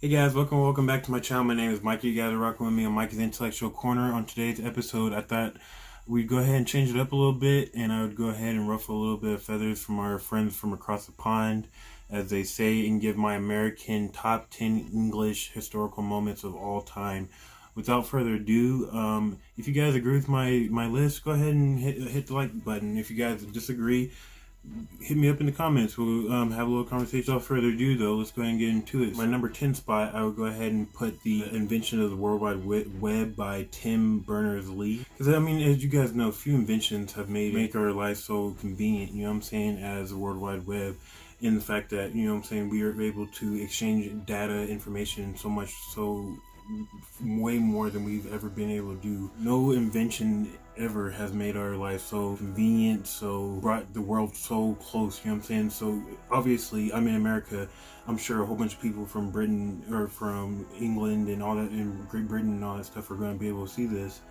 Hey guys, welcome back to my channel. My name is Mikey. You guys are rocking with me on Mikey's Intellectual Corner. On today's episode, I thought we'd go ahead and change it up a little bit, and I would go ahead and ruffle a little bit of feathers from our friends from across the pond, as they say, and give my American top 10 English historical moments of all time. Without further ado, if you guys agree with my list, go ahead and hit the like button. If you guys disagree, hit me up in the comments. We'll have a little conversation. Without further ado, though, let's go ahead and get into it. My number 10 spot, I would go ahead and put the invention of the World Wide Web by Tim Berners-Lee. Because, I mean, as you guys know, few inventions have make our life so convenient, you know what I'm saying, as the World Wide Web. In the fact that, you know what I'm saying, we are able to exchange data, information, so much, so way more than we've ever been able to do. No invention ever has made our life so convenient, so brought the world so close, you know what I'm saying? So obviously, I'm in America. I'm sure a whole bunch of people from Britain or from England and all that, in Great Britain and all that stuff, are going to be able to see this.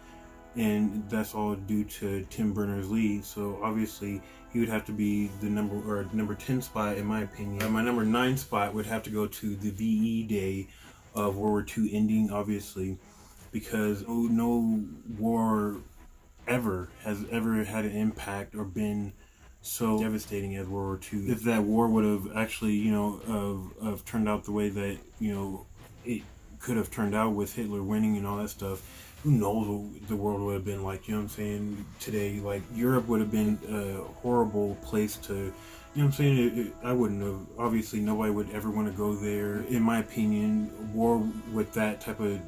And that's all due to Tim Berners-Lee. So obviously, he would have to be the number 10 spot in my opinion. My number 9 spot would have to go to the VE Day of World War II ending, obviously, because no war has ever had an impact or been so devastating as World War II. If that war would have actually, of turned out the way that, it could have turned out with Hitler winning and all that stuff, who knows what the world would have been like, you know what I'm saying, today. Like, Europe would have been a horrible place to, you know what I'm saying? I wouldn't have. Obviously, nobody would ever want to go there. In my opinion, war with that type of,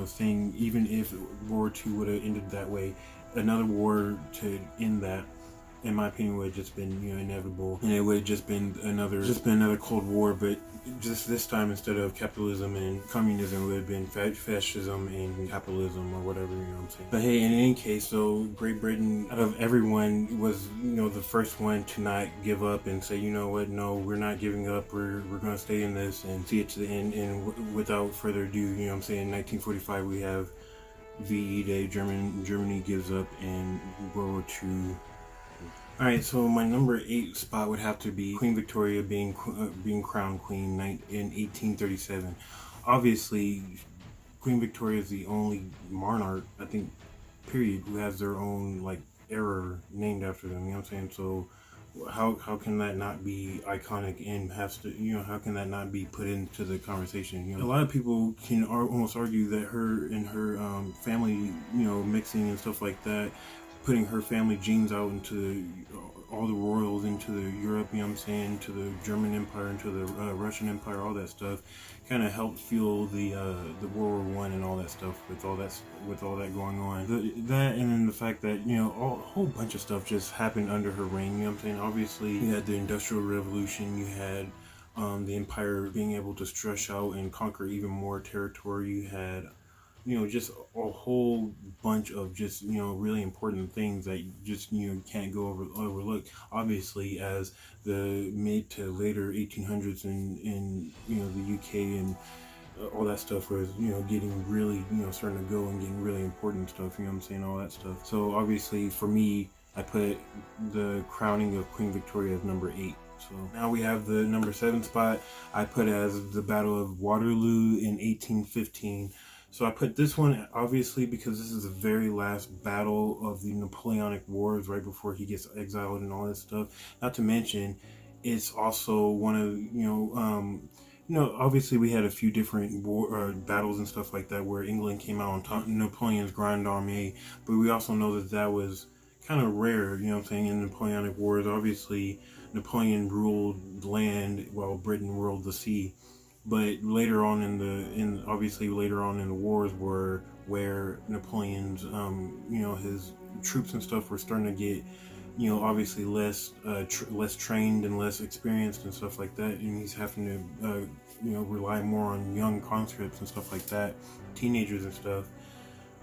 thing, even if World War II would have ended that way, another war to end that, in my opinion, would have just been, inevitable. And it would have just been another Cold War, but just this time, instead of capitalism and communism, it would have been fascism and capitalism, or whatever, you know what I'm saying. But hey, in any case, so Great Britain, out of everyone, was, the first one to not give up and say, you know what, no, we're not giving up, we're going to stay in this and see it to the end. And without further ado, you know what I'm saying, in 1945, we have VE Day. Germany gives up in World War II. Alright, so my number 8 spot would have to be Queen Victoria being crowned queen in 1837. Obviously, Queen Victoria is the only monarch, I think, period, who has their own, like, era named after them, you know what I'm saying? So how can that not be iconic and has to, how can that not be put into the conversation? A lot of people can almost argue that her and her family, mixing and stuff like that, putting her family genes out into all the royals, into the Europe, you know what I'm saying, to the German Empire, into the Russian Empire, all that stuff, kind of helped fuel the World War I and all that stuff, with all that going on. That and then the fact that, a whole bunch of stuff just happened under her reign, you know what I'm saying. Obviously, you had the Industrial Revolution, you had the Empire being able to stretch out and conquer even more territory, you had just a whole bunch of just, really important things that you just, can't go overlook. Obviously, as the mid to later 1800s in the UK and all that stuff was, getting really, starting to go and getting really important stuff, you know what I'm saying, all that stuff. So obviously, for me, I put the crowning of Queen Victoria as number 8. So now we have the number 7 spot. I put as the Battle of Waterloo in 1815. So I put this one, obviously, because this is the very last battle of the Napoleonic Wars, right before he gets exiled and all that stuff. Not to mention, it's also one of, obviously we had a few different battles and stuff like that where England came out on top, Napoleon's Grand Armée, but we also know that was kind of rare, you know what I'm saying, in the Napoleonic Wars. Obviously, Napoleon ruled land while Britain ruled the sea. But later on later on in the wars were where Napoleon's, his troops and stuff were starting to get, obviously less trained and less experienced and stuff like that. And he's having to, rely more on young conscripts and stuff like that, teenagers and stuff.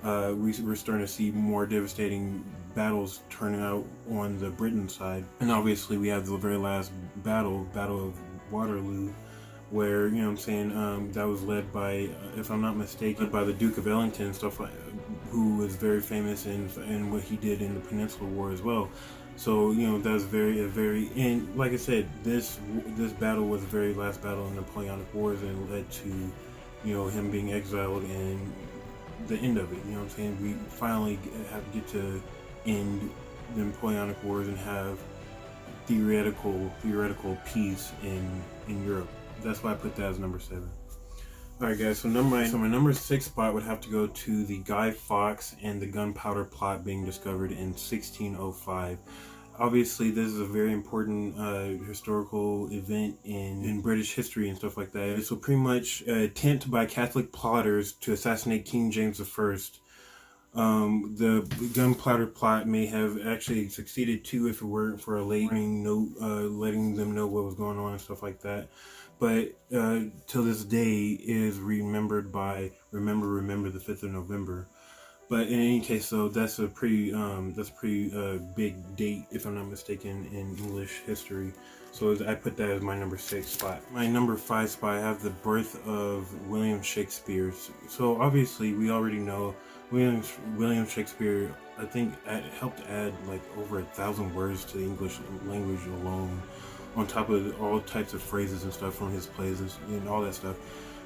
We're starting to see more devastating battles turning out on the Britain side. And obviously we have the very last Battle of Waterloo, where, you know what I'm saying, that was led by, if I'm not mistaken, by the Duke of Ellington and stuff, who was very famous in what he did in the Peninsular War as well. So, that was very, and like I said, this battle was the very last battle in the Napoleonic Wars, and led to him being exiled and the end of it. You know what I'm saying? We finally get to end the Napoleonic Wars and have theoretical peace in Europe. That's why I put that as number 7. All right, guys. So my number 6 spot would have to go to the Guy Fawkes and the gunpowder plot being discovered in 1605. Obviously, this is a very important historical event in British history and stuff like that. So pretty much an attempt by Catholic plotters to assassinate King James I. The gunpowder plot may have actually succeeded too if it weren't for a late note letting them know what was going on and stuff like that. But till this day is remembered by remember the 5th of November. But in any case, so that's a pretty big date, if I'm not mistaken, in English history. So I put that as my number 6 spot. My number 5 spot, I have the birth of William Shakespeare. So obviously, we already know William Shakespeare, I think, helped add like over 1,000 words to the English language alone, on top of all types of phrases and stuff from his plays and all that stuff.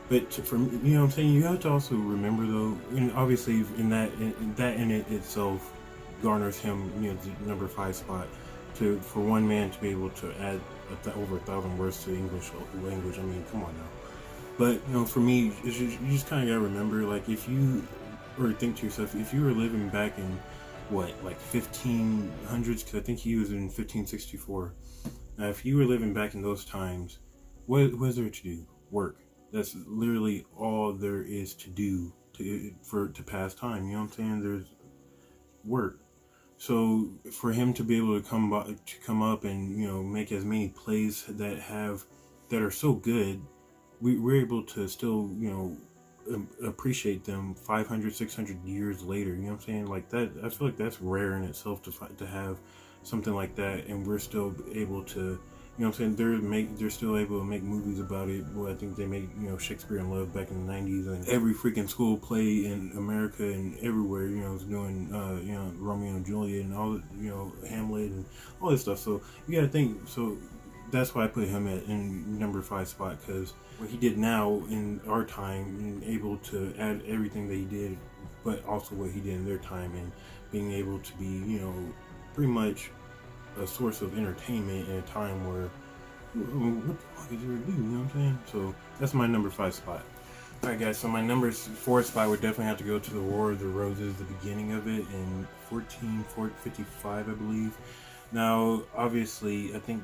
But from, you know what I'm saying, you have to also remember though, and obviously that in it itself garners him, the number 5 spot, for one man to be able to add over 1,000 words to the English language. I mean, come on now. But for me, you just kind of gotta remember, like, if you or think to yourself, if you were living back in like 1500s, because I think he was in 1564. Now, if you were living back in those times, what is there to do? Work. That's literally all there is to do to pass time. You know what I'm saying? There's work. So for him to be able to come up and make as many plays that are so good, we're able to still appreciate them 500, 600 years later. You know what I'm saying? Like that, I feel like that's rare in itself to have something like that, and we're still able to. You know what I'm saying? They're still able to make movies about it. Well, I think they made, Shakespeare in Love back in the 90s, and every freaking school play in America and everywhere, is doing, Romeo and Juliet and all, Hamlet and all this stuff. So you gotta think, so that's why I put him in number 5 spot, because what he did now in our time and able to add everything that he did, but also what he did in their time and being able to be, pretty much a source of entertainment in a time where, what the fuck is there to do? You know what I'm saying? So that's my number 5 spot. Alright, guys, so my number 4 spot would definitely have to go to the War of the Roses, the beginning of it in 1455, I believe. Now, obviously, I think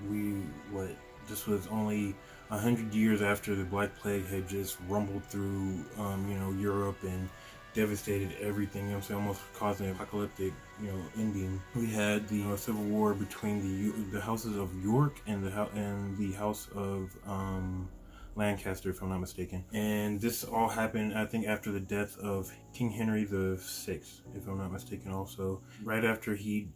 this was only 100 years after the Black Plague had just rumbled through, Europe and devastated everything, almost causing an apocalyptic, ending. We had the Civil War between the houses of York and the house of Lancaster, if I'm not mistaken. And this all happened, I think, after the death of King Henry VI, if I'm not mistaken. Also, right after he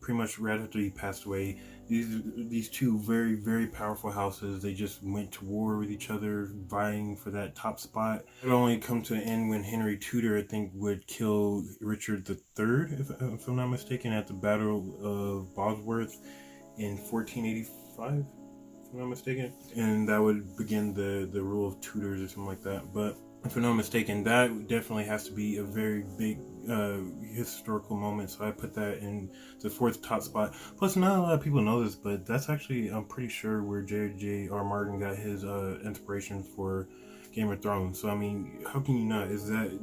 passed away, these two very, very powerful houses, they just went to war with each other, vying for that top spot. It only come to an end when Henry Tudor, I think, would kill Richard III, if I'm not mistaken, at the Battle of Bosworth in 1485. If I'm not mistaken, and that would begin the rule of Tudors or something like that. But if I'm not mistaken, that definitely has to be a very big historical moment. So I put that in the 4th top spot. Plus, not a lot of people know this, but that's actually, I'm pretty sure, where J.R. Martin got his inspiration for Game of Thrones. So I mean, how can you not?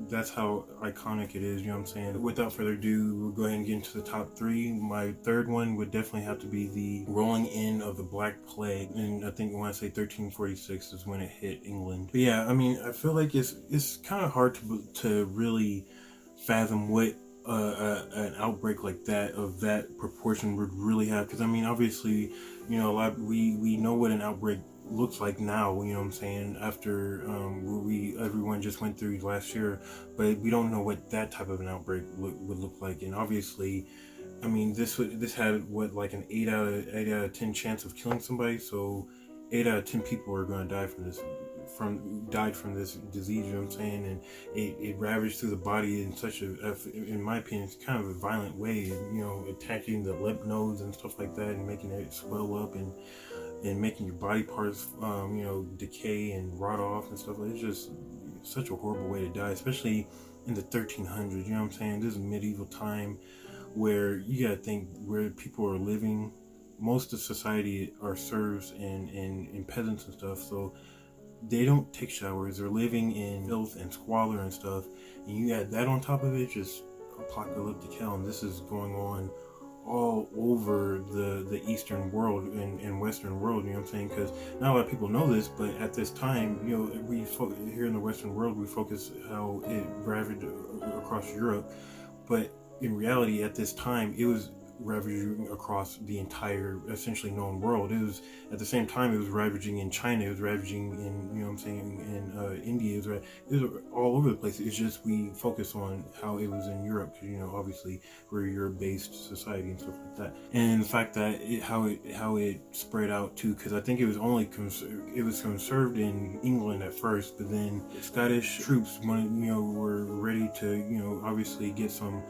That's how iconic it is, you know what I'm saying? Without further ado, we'll go ahead and get into the top 3. My third one would definitely have to be the rolling in of the Black Plague, and I think when I say 1346 is when it hit England. But yeah, I mean, I feel like it's kind of hard to really fathom what an outbreak like that, of that proportion, would really have, because I mean, obviously, a lot, we know what an outbreak looks like now, you know what I'm saying, after everyone just went through last year, but we don't know what that type of an outbreak would look like. And obviously, I mean, this had like an 8 out of 10 chance of killing somebody, so 8 out of 10 people are going to die died from this disease, you know what I'm saying, and it ravaged through the body in such in my opinion, it's kind of a violent way, attacking the lymph nodes and stuff like that, and making it swell up and making your body parts, decay and rot off and stuff. It's just, such a horrible way to die, especially in the 1300s. You know what I'm saying? This is medieval time where you gotta think where people are living. Most of society are serfs and peasants and stuff, so they don't take showers. They're living in filth and squalor and stuff. And you add that on top of it, just apocalyptic hell. And this is going on all over the Eastern world and Western world, you know what I'm saying? Because not a lot of people know this, but at this time, you know, here in the Western world, we focus how it ravaged across Europe. But in reality, at this time, it was ravaging across the entire essentially known world. It was at the same time it was ravaging in China, it was ravaging in, you know what I'm saying, in India, it was all over the place. It's just we focus on how it was in Europe because, you know, obviously we're a Europe-based society and stuff like that, and the fact that how it spread out too, because I think it was only it was conserved in England at first, but then Scottish troops, when, you know, were ready to, you know, obviously get some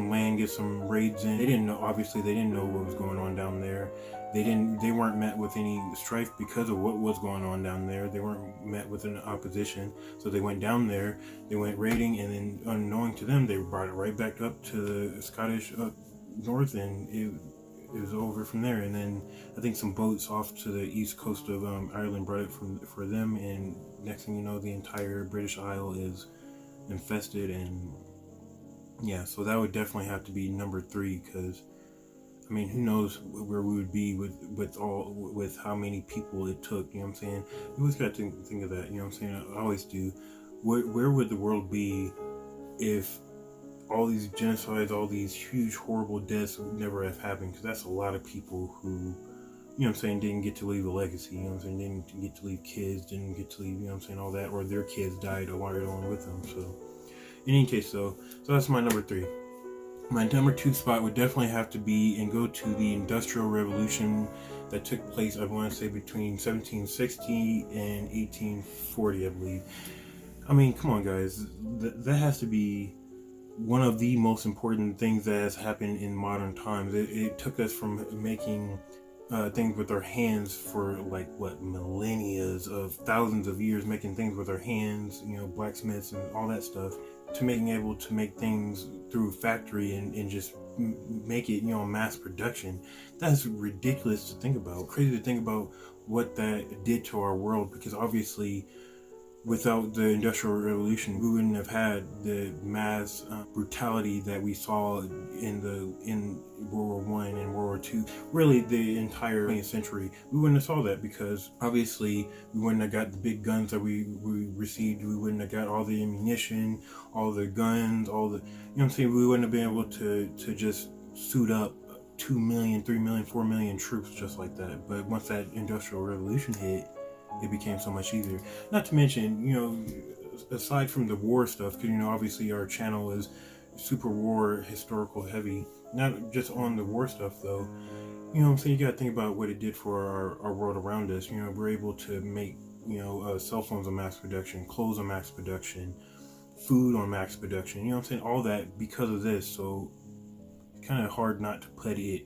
land, get some raids in. They didn't know what was going on down there. They weren't met with any strife because of what was going on down there. They weren't met with an opposition. So they went down there, they went raiding, and then unknowing to them, they brought it right back up to the Scottish up north, and it was over from there. And then I think some boats off to the east coast of Ireland brought it for them, and next thing you know, the entire British Isle is infested. And yeah, so that would definitely have to be number 3, because I mean, who knows where we would be with how many people it took, you know what I'm saying? You always got to think of that, you know what I'm saying? I always do. Where would the world be if all these genocides, all these huge horrible deaths would never have happened? Because that's a lot of people who, you know what I'm saying, didn't get to leave a legacy, you know what I'm saying, didn't get to leave kids, didn't get to leave, you know what I'm saying, all that, or their kids died along with them. So in any case, so that's my number 3. My number 2 spot would definitely have to be and go to the Industrial Revolution that took place, I want to say, between 1760 and 1840, I believe. I mean, come on, guys. That has to be one of the most important things that has happened in modern times. It took us from making things with our hands for millennia of thousands of years, making things with our hands, you know, blacksmiths and all that stuff, to being able to make things through factory and just make it, you know, mass production. That's ridiculous to think about. Crazy to think about what that did to our world, because obviously without the Industrial Revolution, we wouldn't have had the mass brutality that we saw in World War I and World War II. Really, the entire 20th century, we wouldn't have saw that, because obviously we wouldn't have got the big guns that we received. We wouldn't have got all the ammunition, all the guns, all the, you know what I'm saying. We wouldn't have been able to just suit up 2 million, 3 million, 4 million troops just like that. But once that Industrial Revolution hit, it became so much easier. Not to mention, you know, aside from the war stuff, because, you know, obviously our channel is super war historical heavy, not just on the war stuff though. You know what I'm saying? You gotta think about what it did for our world around us. You know, we're able to make, you know, cell phones on mass production, clothes on mass production, food on mass production, you know what I'm saying? All that because of this. So it's kind of hard not to put it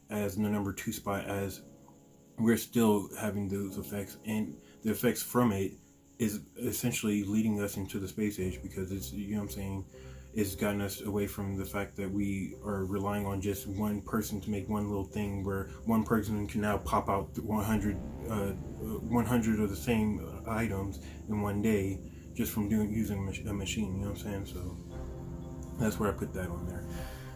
as the number 2 spot, as we're still having those effects, and the effects from it is essentially leading us into the space age, because it's, you know what I'm saying, it's gotten us away from the fact that we are relying on just one person to make one little thing, where one person can now pop out 100 of the same items in one day just from using a machine, you know what I'm saying? So that's where I put that on there.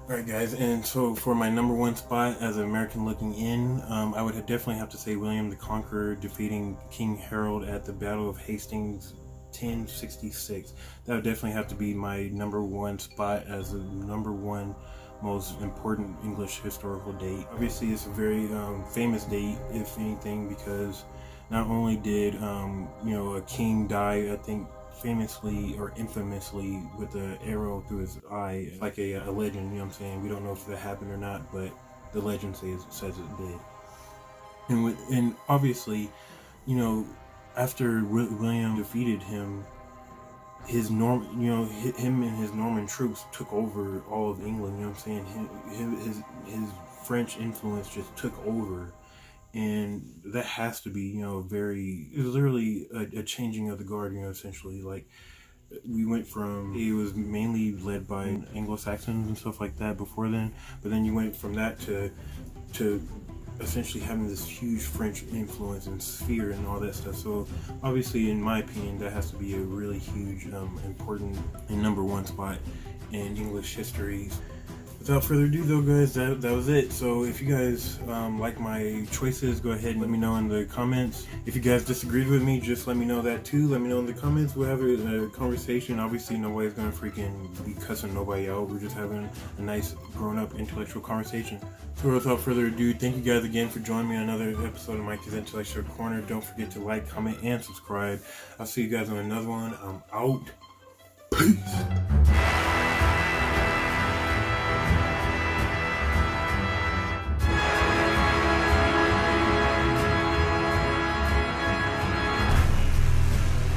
Alright guys, and so for my number 1 spot as an American looking in, I would definitely have to say William the Conqueror defeating King Harold at the Battle of Hastings 1066. That would definitely have to be my number 1 spot as the number 1 most important English historical date. Obviously it's a very famous date, if anything, because not only did you know, a king die, I think famously or infamously, with an arrow through his eye, like a legend, you know what I'm saying? We don't know if that happened or not, but the legend says it did. And obviously, you know, after William defeated him, him and his Norman troops took over all of England, you know what I'm saying? His French influence just took over. And that has to be, you know, it's literally a changing of the guard, you know, essentially. Like, we went from, it was mainly led by Anglo-Saxons and stuff like that before then, but then you went from that to essentially having this huge French influence and sphere and all that stuff. So obviously, in my opinion, that has to be a really huge, important and number one spot in English history. Without further ado though, guys, that was it. So if you guys like my choices, go ahead and let me know in the comments. If you guys disagreed with me, just let me know that too. Let me know in the comments. We'll have a conversation. Obviously nobody's gonna freaking be cussing nobody out. We're just having a nice grown-up intellectual conversation. So without further ado, thank you guys again for joining me on another episode of Mikey's Intellectual Corner. Don't forget to like, comment, and subscribe. I'll see you guys on another one. I'm out. Peace.